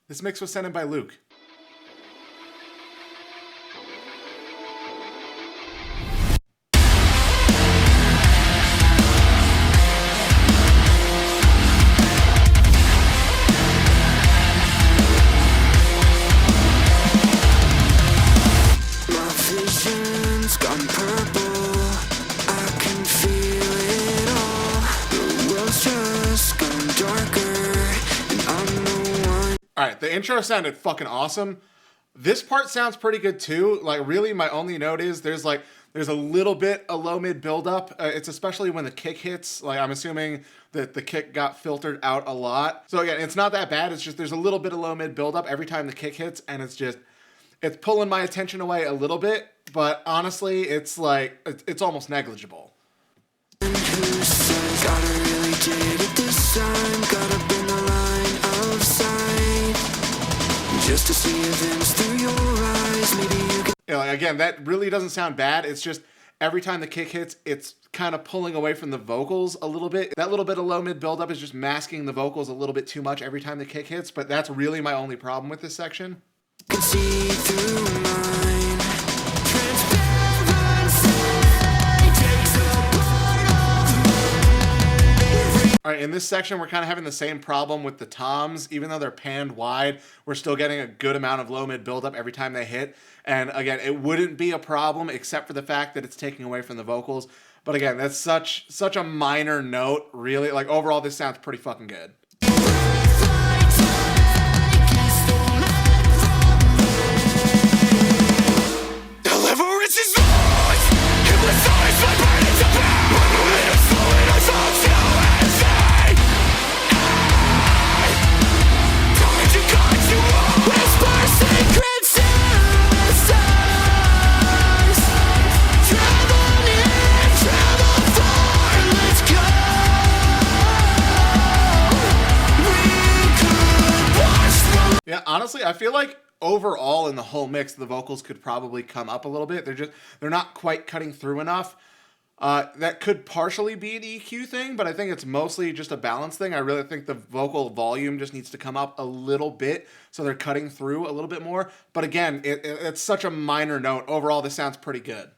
This mix was sent in by Luke. Alright, the intro sounded fucking awesome. This part sounds pretty good too. Like, really, my only note is there's a little bit of low mid buildup. It's especially when the kick hits. Like, I'm assuming that the kick got filtered out a lot. So again, it's not that bad. It's just there's a little bit of low mid buildup every time the kick hits, and it's pulling my attention away a little bit. But honestly, it's almost negligible. Just to see events through your eyes, maybe you can... You know, again, that really doesn't sound bad. It's just every time the kick hits, it's kind of pulling away from the vocals a little bit. That little bit of low mid buildup is just masking the vocals a little bit too much every time the kick hits, but that's really my only problem with this section. Can see through mine. All right, in this section, we're kind of having the same problem with the toms. Even though they're panned wide, we're still getting a good amount of low mid buildup every time they hit. And again, it wouldn't be a problem except for the fact that it's taking away from the vocals. But again, that's such a minor note, really. Like, overall, this sounds pretty fucking good. Yeah, honestly, I feel like overall in the whole mix, the vocals could probably come up a little bit. They're not quite cutting through enough. That could partially be an EQ thing, but I think it's mostly just a balance thing. I really think the vocal volume just needs to come up a little bit, so they're cutting through a little bit more. But again, it's such a minor note. Overall, this sounds pretty good.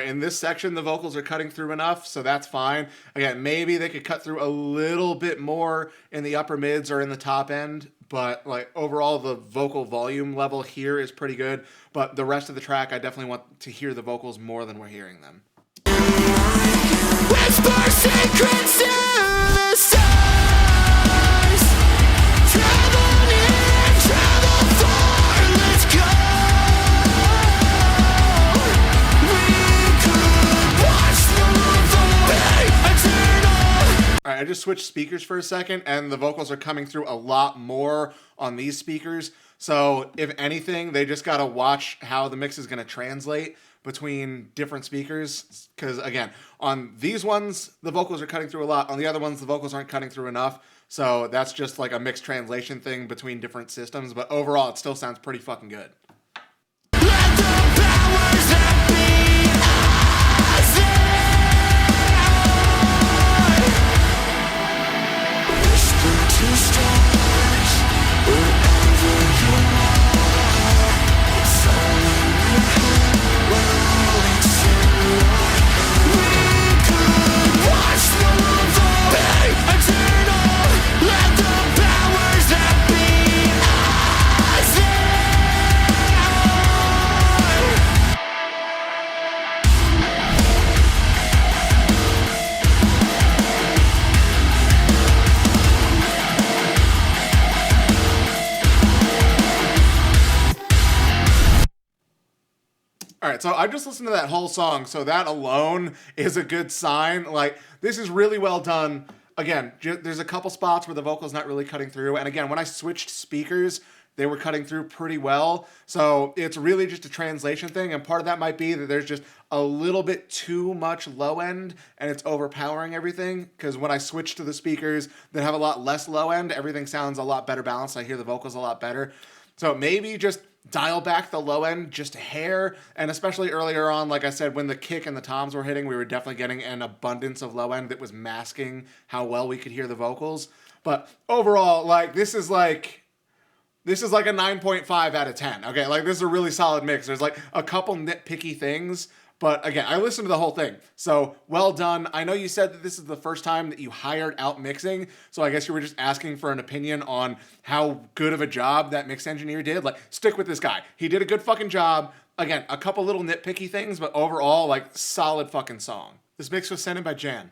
In this section, the vocals are cutting through enough, so that's fine. Again, maybe they could cut through a little bit more in the upper mids or in the top end, but like overall, the vocal volume level here is pretty good. But the rest of the track, I definitely want to hear the vocals more than we're hearing them. Whisper secrets to the stars. Travel near, travel far, let's go. All right, I just switched speakers for a second, and the vocals are coming through a lot more on these speakers. So if anything, they just got to watch how the mix is going to translate between different speakers. Because again, on these ones, the vocals are cutting through a lot. On the other ones, the vocals aren't cutting through enough. So that's just like a mixed translation thing between different systems. But overall, it still sounds pretty fucking good. All right, so I just listened to that whole song, so that alone is a good sign. Like, this is really well done. Again, there's a couple spots where the vocal's not really cutting through, and again, when I switched speakers, they were cutting through pretty well. So it's really just a translation thing, and part of that might be that there's just a little bit too much low end, and it's overpowering everything. Because when I switch to the speakers that have a lot less low end, everything sounds a lot better balanced. I hear the vocals a lot better. So maybe just dial back the low end just a hair, and especially earlier on, like I said, when the kick and the toms were hitting, we were definitely getting an abundance of low end that was masking how well we could hear the vocals. But overall, like, this is like a 9.5 out of 10. Okay, like, this is a really solid mix. There's like a couple nitpicky things, but again, I listened to the whole thing. So well done. I know you said that this is the first time that you hired out mixing, so I guess you were just asking for an opinion on how good of a job that mix engineer did. Like, stick with this guy. He did a good fucking job. Again, a couple little nitpicky things, but overall, like, solid fucking song. This mix was sent in by Jan.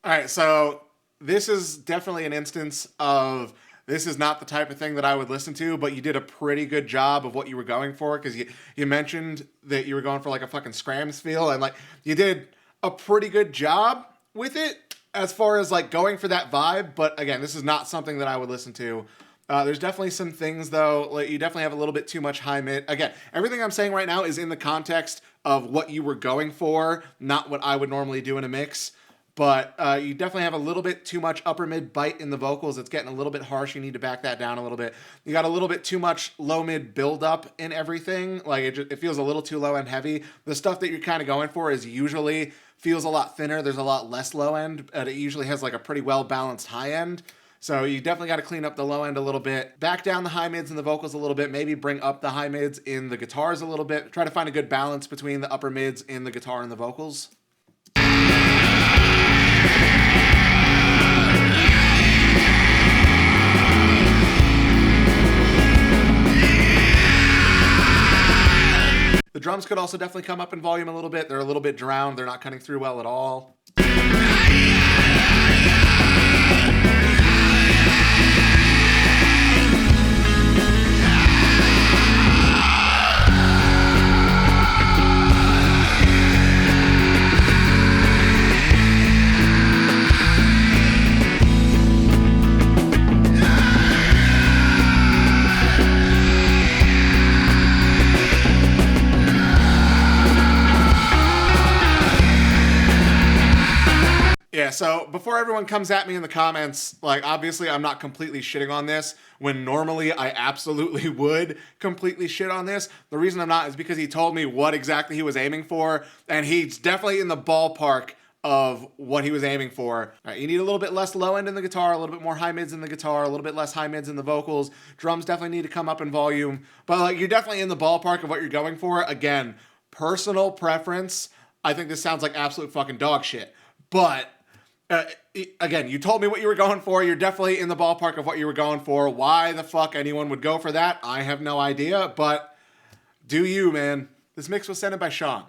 All right, so this is definitely an instance of this is not the type of thing that I would listen to, but you did a pretty good job of what you were going for, because you mentioned that you were going for like a fucking Scrams feel, and like you did a pretty good job with it as far as like going for that vibe. But again, this is not something that I would listen to. There's definitely some things though, like you definitely have a little bit too much high mid. Again, everything I'm saying right now is in the context of what you were going for, not what I would normally do in a mix. But you definitely have a little bit too much upper mid bite in the vocals. It's getting a little bit harsh. You need to back that down a little bit. You got a little bit too much low mid build up in everything. Like it feels a little too low end heavy. The stuff that you're kind of going for is usually feels a lot thinner. There's a lot less low end. It usually has like a pretty well balanced high end. So you definitely got to clean up the low end a little bit. Back down the high mids in the vocals a little bit. Maybe bring up the high mids in the guitars a little bit. Try to find a good balance between the upper mids in the guitar and the vocals. The drums could also definitely come up in volume a little bit. They're a little bit drowned. They're not cutting through well at all. Yeah, so before everyone comes at me in the comments, like, obviously I'm not completely shitting on this, when normally I absolutely would completely shit on this. The reason I'm not is because he told me what exactly he was aiming for, and he's definitely in the ballpark of what he was aiming for. All right, you need a little bit less low end in the guitar, a little bit more high mids in the guitar, a little bit less high mids in the vocals. Drums definitely need to come up in volume, but like, you're definitely in the ballpark of what you're going for. Again, personal preference. I think this sounds like absolute fucking dog shit, but again, you told me what you were going for. You're definitely in the ballpark of what you were going for. Why the fuck anyone would go for that, I have no idea, but do you, man. This mix was sent in by Sean.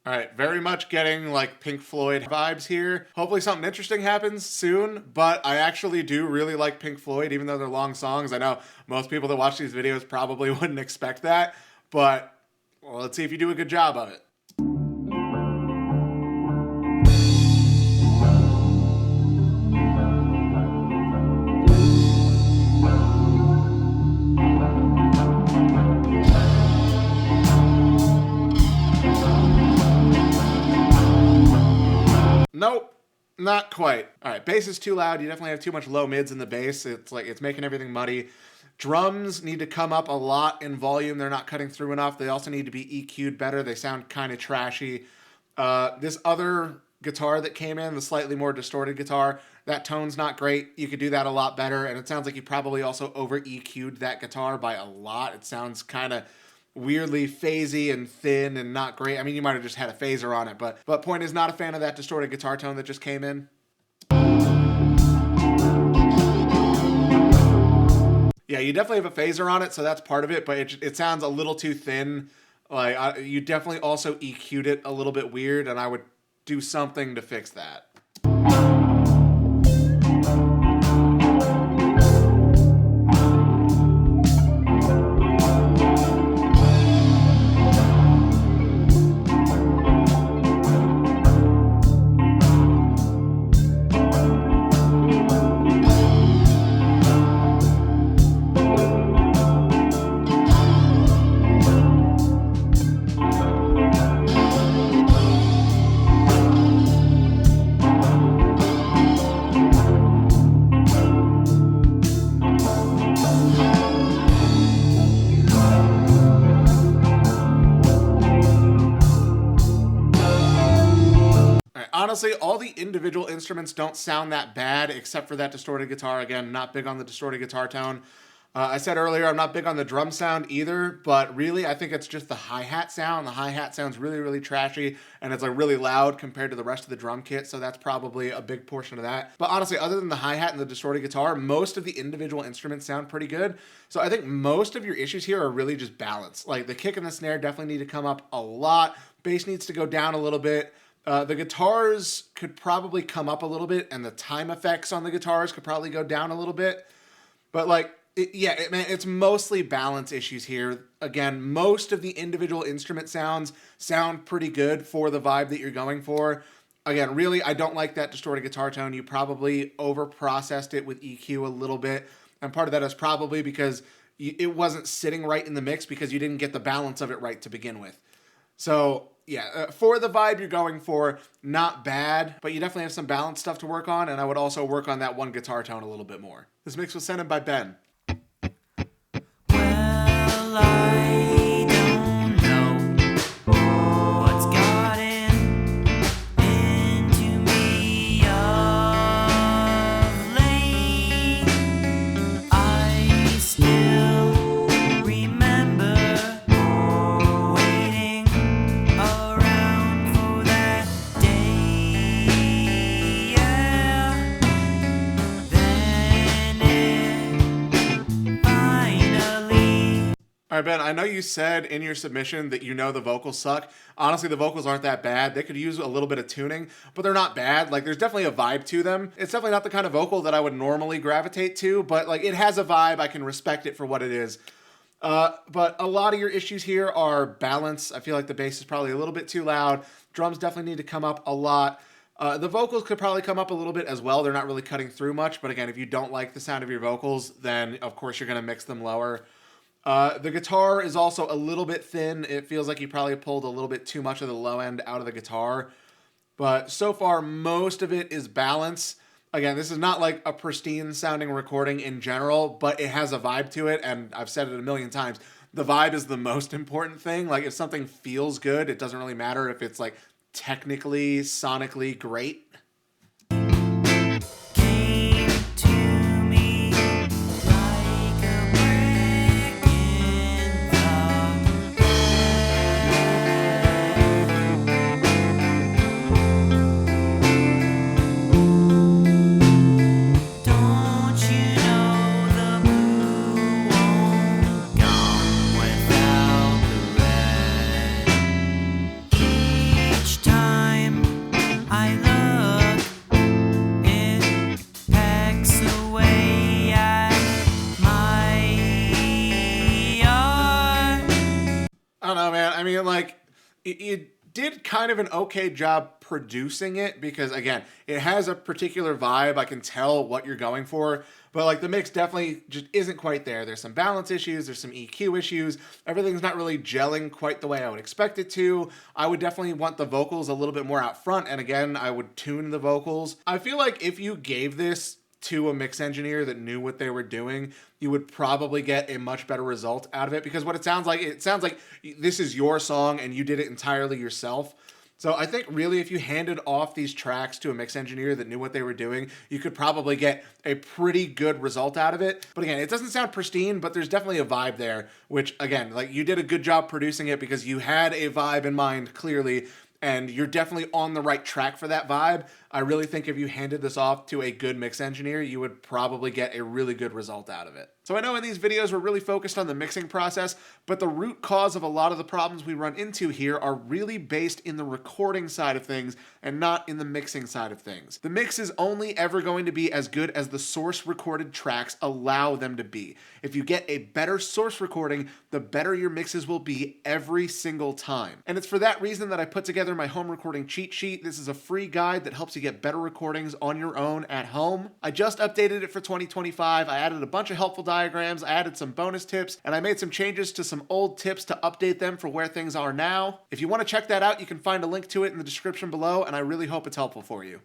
All right, very much getting like Pink Floyd vibes here. Hopefully something interesting happens soon, but I actually do really like Pink Floyd, even though they're long songs. I know most people that watch these videos probably wouldn't expect that, but well, let's see if you do a good job of it. Nope, not quite. All right, bass is too loud. You definitely have too much low mids in the bass. It's like, it's making everything muddy. Drums need to come up a lot in volume. They're not cutting through enough. They also need to be EQ'd better. They sound kind of trashy. This other guitar that came in, the slightly more distorted guitar, that tone's not great. You could do that a lot better. And it sounds like you probably also over EQ'd that guitar by a lot. It sounds kind of weirdly phasey and thin and not great. I mean, you might have just had a phaser on it, but point is, not a fan of that distorted guitar tone that just came in. Yeah, you definitely have a phaser on it, so that's part of it, but it sounds a little too thin. Like, you definitely also EQ'd it a little bit weird, and I would do something to fix that. Honestly, all the individual instruments don't sound that bad, except for that distorted guitar. Again, not big on the distorted guitar tone. I said earlier, I'm not big on the drum sound either, but really, I think it's just the hi-hat sound. The hi-hat sounds really, really trashy, and it's like really loud compared to the rest of the drum kit, so that's probably a big portion of that. But honestly, other than the hi-hat and the distorted guitar, most of the individual instruments sound pretty good. So I think most of your issues here are really just balance. Like, the kick and the snare definitely need to come up a lot. Bass needs to go down a little bit. The guitars could probably come up a little bit, and the time effects on the guitars could probably go down a little bit. But like, it's mostly balance issues here. Again, most of the individual instrument sounds sound pretty good for the vibe that you're going for. Again, really, I don't like that distorted guitar tone. You probably over-processed it with EQ a little bit. And part of that is probably because it wasn't sitting right in the mix because you didn't get the balance of it right to begin with. So yeah, for the vibe you're going for, not bad, but you definitely have some balance stuff to work on, and I would also work on that one guitar tone a little bit more. This mix was sent in by Ben. Well, I don't know what's gotten into me of late. I still remember waiting around for that day. Yeah. Then it finally. All right, Ben, I know you said in your submission that you know the vocals suck. Honestly, the vocals aren't that bad. They could use a little bit of tuning, but they're not bad. Like, there's definitely a vibe to them. It's definitely not the kind of vocal that I would normally gravitate to, but like, it has a vibe. I can respect it for what it is. But a lot of your issues here are balance. I feel like the bass is probably a little bit too loud. Drums definitely need to come up a lot. The vocals could probably come up a little bit as well. They're not really cutting through much, but again, if you don't like the sound of your vocals, then of course you're going to mix them lower. The guitar is also a little bit thin. It feels like you probably pulled a little bit too much of the low end out of the guitar. But so far, most of it is balance. Again, this is not like a pristine sounding recording in general, but it has a vibe to it, and I've said it a million times. The vibe is the most important thing. Like, if something feels good, it doesn't really matter if it's like technically, sonically great. Came to me like a brick in the Don't you know the blue won't come without the red? Each time I look, it pecks away at my art. I don't know, man. I mean, like, you did kind of an okay job producing it because, again, it has a particular vibe. I can tell what you're going for, but like, the mix definitely just isn't quite there. There's some balance issues. There's some EQ issues. Everything's not really gelling quite the way I would expect it to. I would definitely want the vocals a little bit more out front. And again, I would tune the vocals. I feel like if you gave this to a mix engineer that knew what they were doing, you would probably get a much better result out of it, because what it sounds like this is your song and you did it entirely yourself. So I think really if you handed off these tracks to a mix engineer that knew what they were doing, you could probably get a pretty good result out of it. But again, it doesn't sound pristine, but there's definitely a vibe there, which again, like, you did a good job producing it because you had a vibe in mind clearly, and you're definitely on the right track for that vibe. I really think if you handed this off to a good mix engineer, you would probably get a really good result out of it. So I know in these videos we're really focused on the mixing process, but the root cause of a lot of the problems we run into here are really based in the recording side of things and not in the mixing side of things. The mix is only ever going to be as good as the source recorded tracks allow them to be. If you get a better source recording, the better your mixes will be every single time. And it's for that reason that I put together my home recording cheat sheet. This is a free guide that helps you get better recordings on your own at home. I just updated it for 2025. I added a bunch of helpful diagrams, I added some bonus tips, and I made some changes to some old tips to update them for where things are now. If you want to check that out, you can find a link to it in the description below, and I really hope it's helpful for you.